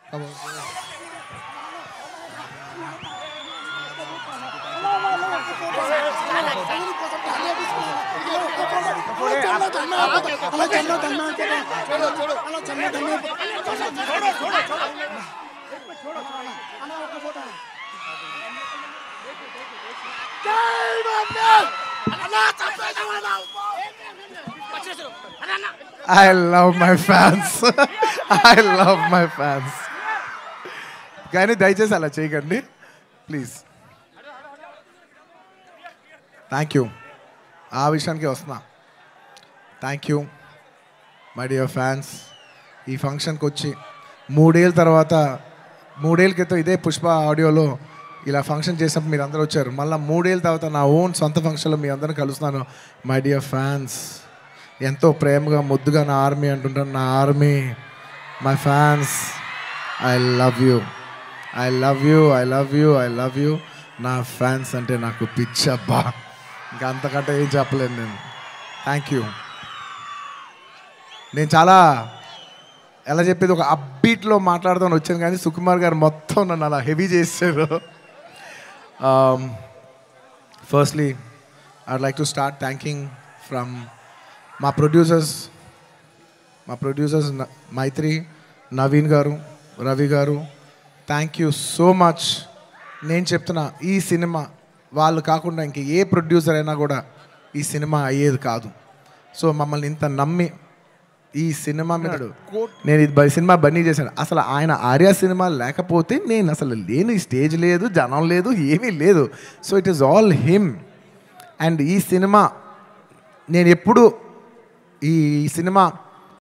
I love my fans. I love my fans. కానీ దయచేసి అలా చేయకండి ప్లీజ్. Thank you. ఆ విషయానికి వస్తున్నా. Thank you my dear fans. ఈ ఫంక్షన్కి వచ్చి 3 ఏళ్ళ తర్వాత 3 ఏళ్ళ క్రితం ఇదే పుష్ప ఆడియోలో ఇలా ఫంక్షన్ చేసినప్పుడు మీరు అందరూ వచ్చారు. మళ్ళీ 3 ఏళ్ళ తర్వాత నా ఓన్ సొంత ఫంక్షన్లో మీ అందరిని కలుస్తున్నాను. మై డియర్ ఫ్యాన్స్, ఎంతో ప్రేమగా ముద్దుగా నా ఆర్మీ అంటుంటాను. నా army, my fans, I love you, I love you, I love you, I love you. నా ఫ్యాన్స్ అంటే నాకు పిచ్చబ్బా, ఇంకా అంతకంటే ఏం చెప్పలేను నేను. Thank you. నేను చాలా ఎలా చెప్పేది ఒక అప్బీట్లో మాట్లాడదామని వచ్చాను, కానీ సుకుమార్ గారు మొత్తం నన్ను అలా హెవీ చేశారు. Firstly I'd like to start thanking from మా ప్రొడ్యూసర్స్ మైత్రి, నవీన్ గారు, రవి గారు. Thank you so much. నేను చెప్తున్నా, ఈ సినిమా వాళ్ళు కాకుండా ఇంక ఏ ప్రొడ్యూసర్ అయినా కూడా ఈ సినిమా అయ్యేది కాదు. సో మమ్మల్ని ఇంత నమ్మి ఈ సినిమా మీద నేను ఇది సినిమా బన్నీ చేశాను. అసలు ఆయన ఆర్యా సినిమా లేకపోతే నేను అసలు లేను, ఈ స్టేజ్ లేదు, జనం లేదు, ఏమీ లేదు. So it is all him. And ఈ సినిమా నేను ఎప్పుడు ఈ సినిమా